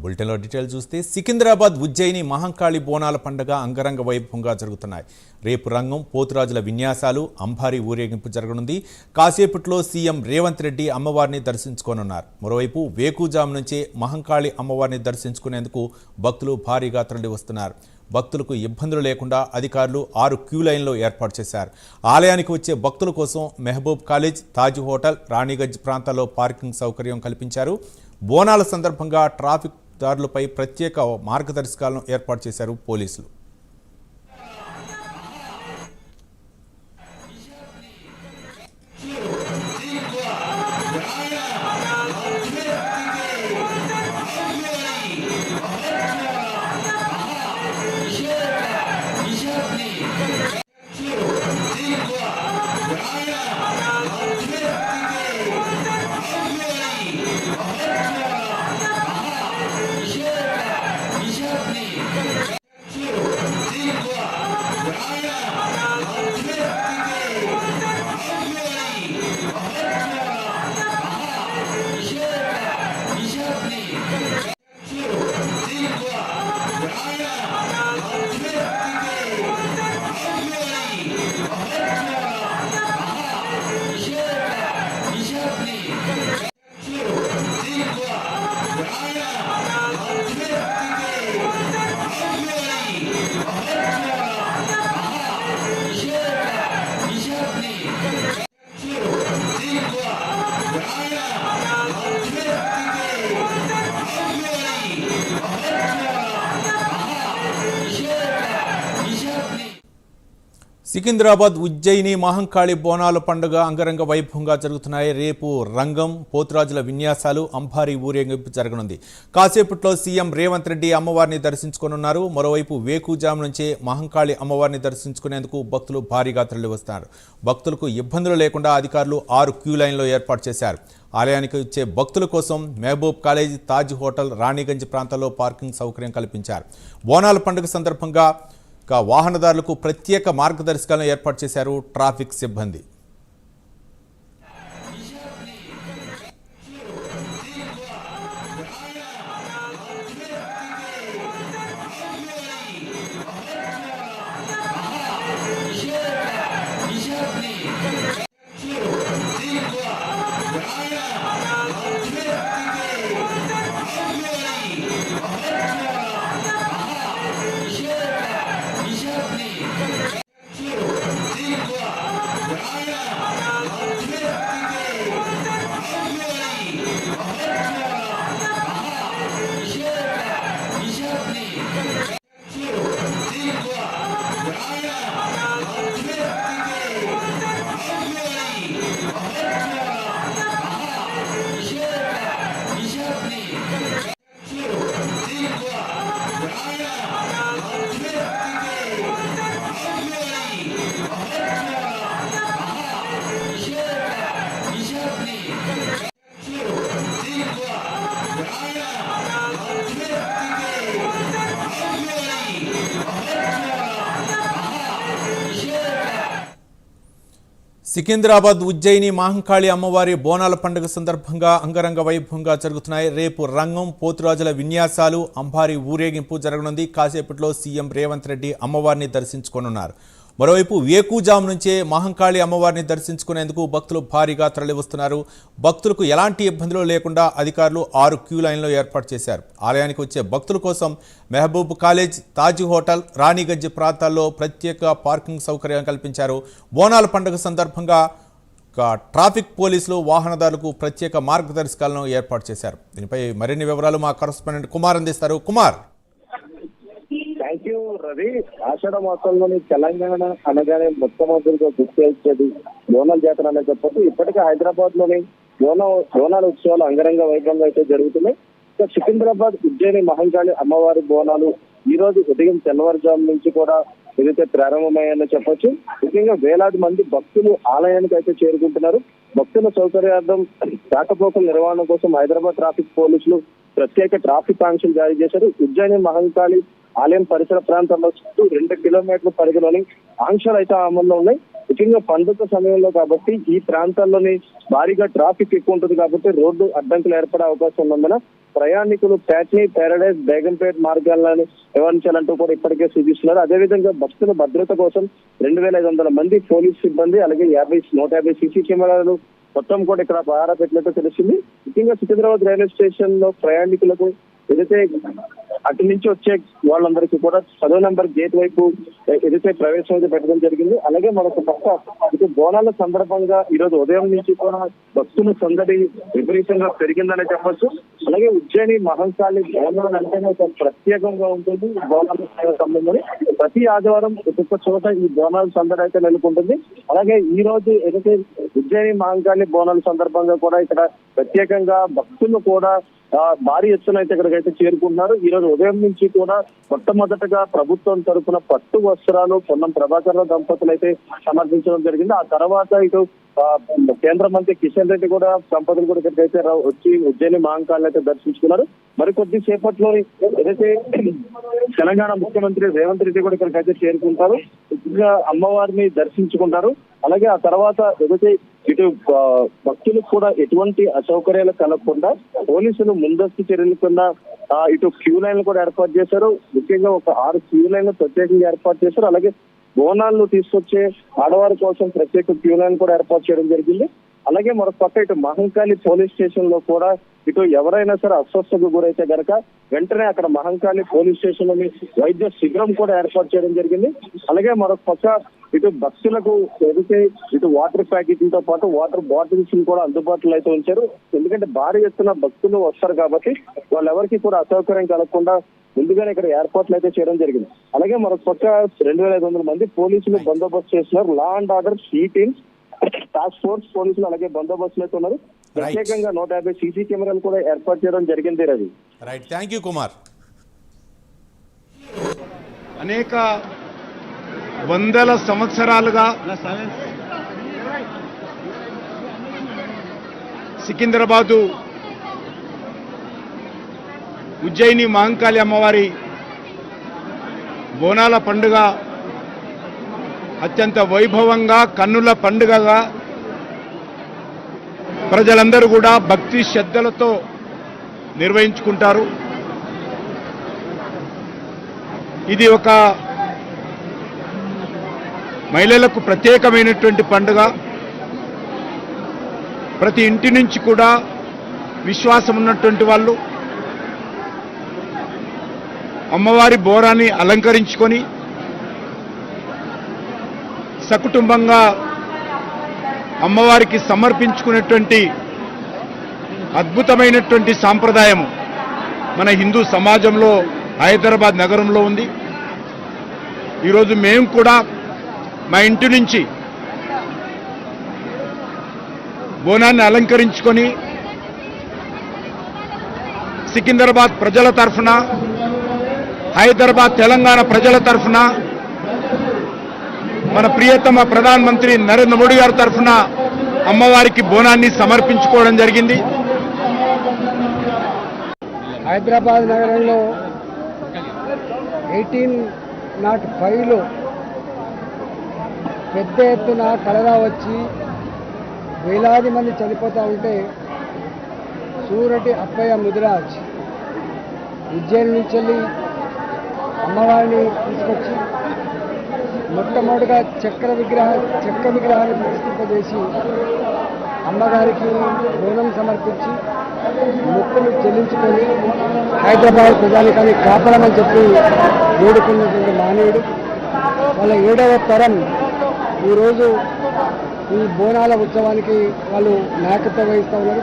బులెటిన్లో డీటెయిల్ చూస్తే సికింద్రాబాద్ ఉజ్జయిని మహంకాళి బోనాల పండుగ అంగరంగ వైభవంగా జరుగుతున్నాయి. రేపు రంగం పోతురాజుల విన్యాసాలు అంబారీ ఊరేగింపు జరగనుంది. కాసేపట్లో సీఎం రేవంత్ రెడ్డి అమ్మవారిని దర్శించుకోనున్నారు. మరోవైపు వేకుజాము నుంచే మహంకాళి అమ్మవారిని దర్శించుకునేందుకు భక్తులు భారీగా తరలి వస్తున్నారు. భక్తులకు ఇబ్బందులు లేకుండా అధికారులు 6 క్యూ లైన్లో ఏర్పాటు చేశారు. ఆలయానికి వచ్చే భక్తుల కోసం మెహబూబ్ కాలేజ్, తాజ్ హోటల్, రాణిగంజ్ ప్రాంతాల్లో పార్కింగ్ సౌకర్యం కల్పించారు. బోనాల సందర్భంగా ట్రాఫిక్ దారులపై ప్రత్యేక మార్గదర్శకాలను ఏర్పాటు చేశారు పోలీసులు. సికింద్రాబాద్ ఉజ్జయిని మహంకాళి బోనాల పండుగ అంగరంగ వైభవంగా జరుగుతున్నాయి. రేపు రంగం, పోతురాజుల విన్యాసాలు, అంబారీ ఊరేగింపు జరగనుంది. కాసేపట్లో సీఎం రేవంత్ రెడ్డి అమ్మవారిని దర్శించుకోనున్నారు. మరోవైపు వేకుజాము నుంచే మహంకాళి అమ్మవారిని దర్శించుకునేందుకు భక్తులు భారీగా తరలివస్తున్నారు. భక్తులకు ఇబ్బందులు లేకుండా అధికారులు 6 క్యూ లైన్లో ఏర్పాటు చేశారు. ఆలయానికి వచ్చే భక్తుల కోసం మెహబూబ్ కాలేజ్, తాజ్ హోటల్, రాణిగంజ్ ప్రాంతాల్లో పార్కింగ్ సౌకర్యం కల్పించారు. బోనాల పండుగ సందర్భంగా వాహనదారులకు ప్రత్యేక మార్గదర్శకాలను ఏర్పాటు చేశారు ట్రాఫిక్ సిబ్బంది. సికింద్రాబాద్ ఉజ్జయిని మహంకాళి అమ్మవారి బోనాల పండుగ సందర్భంగా అంగరంగ వైభవంగా జరుగుతున్నాయి. రేపు రంగం, పోతురాజుల విన్యాసాలు, అంబారీ ఊరేగింపు జరగనుంది. కాసేపట్లో సీఎం రేవంత్ రెడ్డి అమ్మవారిని దర్శించుకోనున్నారు. మరోవైపు వేకుజాము నుంచే మహంకాళి అమ్మవారిని దర్శించుకునేందుకు భక్తులు భారీగా తరలివస్తున్నారు. భక్తులకు ఎలాంటి ఇబ్బందులు లేకుండా అధికారులు 6 క్యూ లైన్లో ఏర్పాటు చేశారు. ఆలయానికి వచ్చే భక్తుల కోసం మెహబూబ్ కాలేజ్, తాజ్ హోటల్, రాణిగంజ్ ప్రాంతాల్లో ప్రత్యేక పార్కింగ్ సౌకర్యం కల్పించారు. బోనాల పండుగ సందర్భంగా ట్రాఫిక్ పోలీసులు వాహనదారులకు ప్రత్యేక మార్గదర్శకాలను ఏర్పాటు చేశారు. దీనిపై మరిన్ని వివరాలు మా కరెస్పాండెంట్ కుమార్ అందిస్తారు. కుమార్. Thank you Ravi. ఆషాఢ మాసంలోని తెలంగాణ అనగానే మొట్టమొదటిగా గుర్తొచ్చేది బోనాల జాతర అనే చెప్పొచ్చు. ఇప్పటికే హైదరాబాద్ లోని బోనాల ఉత్సవాలు అంగరంగ వైభవంగా అయితే జరుగుతున్నాయి. సికింద్రాబాద్ ఉజ్జయిని మహంకాళి అమ్మవారి బోనాలు ఈ రోజు ఉదయం తెల్లవారుజాము నుంచి కూడా ఏదైతే ప్రారంభమయ్యాయని చెప్పొచ్చు. ముఖ్యంగా వేలాది మంది భక్తులు ఆలయానికి అయితే చేరుకుంటున్నారు. భక్తుల సౌకర్యార్థం రాకపోకల నిర్వహణ కోసం హైదరాబాద్ ట్రాఫిక్ పోలీసులు ప్రత్యేక ట్రాఫిక్ ఆంక్షలు జారీ చేశారు. ఉజ్జయిని మహంకాళి ఆలయం పరిసర ప్రాంతాల్లో చుట్టూ 2 కిలోమీటర్ల పరిధిలోని ఆంక్షలు అయితే అమల్లో ఉన్నాయి. ముఖ్యంగా పండుగ సమయంలో కాబట్టి ఈ ప్రాంతాల్లోని భారీగా ట్రాఫిక్ ఎక్కువ ఉంటుంది కాబట్టి రోడ్డు అడ్డంకులు ఏర్పడే అవకాశం ఉన్నందున ప్రయాణికులు ప్యాట్నీ, పారడైజ్, బేగంపేట్ మార్గాలను నివారించాలంటూ కూడా ఇప్పటికే సూచిస్తున్నారు. అదేవిధంగా భక్తుల భద్రత కోసం 2500 మంది పోలీస్ సిబ్బంది అలాగే 150 సీసీ కెమెరాలు మొత్తం కూడా ఇక్కడ పహారా పెట్టినట్టు తెలిసింది. ముఖ్యంగా సికింద్రాబాద్ రైల్వే స్టేషన్ లో ప్రయాణికులకు ఏదైతే అటు నుంచి వచ్చే వాళ్ళందరికీ కూడా 10వ నెంబర్ గేట్ వైపు ఏదైతే ప్రవేశం అయితే పెట్టడం జరిగింది. అలాగే మరొక పక్క ఇటు బోనాల సందర్భంగా ఈ రోజు ఉదయం నుంచి కూడా భక్తుల సందడి విపరీతంగా పెరిగిందనే చెప్పొచ్చు. అలాగే ఉజ్జయిని మహంకాళి బోనాలు అంటేనే ఒక ప్రత్యేకంగా ఉంటుంది. బోనాల సంబంధం ప్రతి ఆదివారం ఒక్కొక్క చోట ఈ బోనాల సందడి అయితే నెలకొంటుంది. అలాగే ఈ రోజు ఏదైతే ఉజ్జయిని మహంకాళి బోనాల సందర్భంగా కూడా ఇక్కడ ప్రత్యేకంగా భక్తులు కూడా భారీ ఎత్తున అయితే ఇక్కడికైతే చేరుకుంటున్నారు. ఈ రోజు ఉదయం నుంచి కూడా మొట్టమొదటగా ప్రభుత్వం తరఫున పట్టు వస్త్రాలు పొన్నం ప్రభాకర్ దంపతులు అయితే సమర్పించడం జరిగింది. ఆ తర్వాత ఇటు కేంద్ర మంత్రి కిషన్ రెడ్డి కూడా దంపతులు కూడా ఇక్కడికైతే వచ్చి ఉజ్జయిని మహంకాళి అయితే దర్శించుకున్నారు. మరికొద్ది సేపట్లో ఏదైతే తెలంగాణ ముఖ్యమంత్రి రేవంత్ రెడ్డి కూడా ఇక్కడికైతే చేరుకుంటారు. ఇంకా అమ్మవారిని దర్శించుకుంటారు. అలాగే ఆ తర్వాత ఏదైతే ఇటు భక్తులకు కూడా ఎటువంటి అసౌకర్యాలు కలగకుండా పోలీసులు ముందస్తు చర్యలు కింద ఇటు క్యూ లైన్లు కూడా ఏర్పాటు చేశారు. ముఖ్యంగా ఒక 6 క్యూ లైన్లు ప్రత్యేకంగా ఏర్పాటు చేశారు. అలాగే బోనాలను తీసుకొచ్చే ఆడవారి కోసం ప్రత్యేక క్యూ లైన్ కూడా ఏర్పాటు చేయడం జరిగింది. అలాగే మరొక పక్క ఇటు మహంకాళి పోలీస్ స్టేషన్ లో కూడా ఇటు ఎవరైనా సరే అస్వస్థకు గురైతే గనక వెంటనే అక్కడ మహంకాళి పోలీస్ స్టేషన్ లోని వైద్య శిబిరం కూడా ఏర్పాటు చేయడం జరిగింది. అలాగే మరొక పక్క ఇటు భక్తులకు ఏదైతే ఇటు వాటర్ ప్యాకెట్లతో పాటు వాటర్ బాటిల్స్ కూడా అందుబాటులో అయితే ఉంచారు. ఎందుకంటే భారీ ఎత్తున భక్తులు వస్తారు కాబట్టి వాళ్ళెవరికి కూడా అసౌకర్యం కలగకుండా ముందుగానే ఇక్కడ ఏర్పాట్లు అయితే చేయడం జరిగింది. అలాగే మరొక పక్క 2500 మంది పోలీసులు బందోబస్తు చేస్తున్నారు. Law and order she teams, task force పోలీసులు అలాగే బందోబస్తులు అయితే ఉన్నారు. ప్రత్యేకంగా 150 సీసీ కెమెరాలు కూడా ఏర్పాటు చేయడం జరిగింది. Ravi right, thank you Kumar. అనేక వందల సంవత్సరాలుగా సికింద్రాబాదు ఉజ్జయిని మహంకాళి అమ్మవారి బోనాల పండుగ అత్యంత వైభవంగా కన్నుల పండుగగా ప్రజలందరూ కూడా భక్తి శ్రద్ధలతో నిర్వహించుకుంటారు. ఇది ఒక మహిళలకు ప్రత్యేకమైనటువంటి పండుగ. ప్రతి ఇంటి నుంచి కూడా విశ్వాసం ఉన్నటువంటి వాళ్ళు అమ్మవారి బోరాన్ని అలంకరించుకొని సకుటుంబంగా అమ్మవారికి సమర్పించుకునేటువంటి అద్భుతమైనటువంటి సాంప్రదాయం మన హిందూ సమాజంలో హైదరాబాద్ నగరంలో ఉంది. ఈరోజు మేము కూడా మా ఇంటి నుంచి బోనాన్ని అలంకరించుకొని సికింద్రాబాద్ ప్రజల తరఫున, హైదరాబాద్ తెలంగాణ ప్రజల తరఫున, మన ప్రియతమ ప్రధానమంత్రి నరేంద్ర మోడీ గారి తరఫున అమ్మవారికి బోనాన్ని సమర్పించుకోవడం జరిగింది. హైదరాబాద్ నగరంలో 1805లో పెద్ద ఎత్తున కలరా వచ్చి వేలాది మంది చనిపోతూ ఉంటే సూరటి అప్పయ్య ముదిరాజ్ ఉజ్జయిని నుంచి వెళ్ళి అమ్మవారిని తీసుకొచ్చి మొట్టమొదటిగా చెక్క విగ్రహాన్ని ప్రతిష్ఠింపజేసి అమ్మగారికి బోనం సమర్పించి మొక్కులు చెల్లించుకొని హైదరాబాద్ ప్రజానికాన్ని కాపాడమని చెప్పి వేడుకున్నటువంటి మానవుడు. వాళ్ళ 7వ తరం ఈరోజు ఈ బోనాల ఉత్సవానికి వాళ్ళు నాయకత్వం వహిస్తూ ఉన్నారు.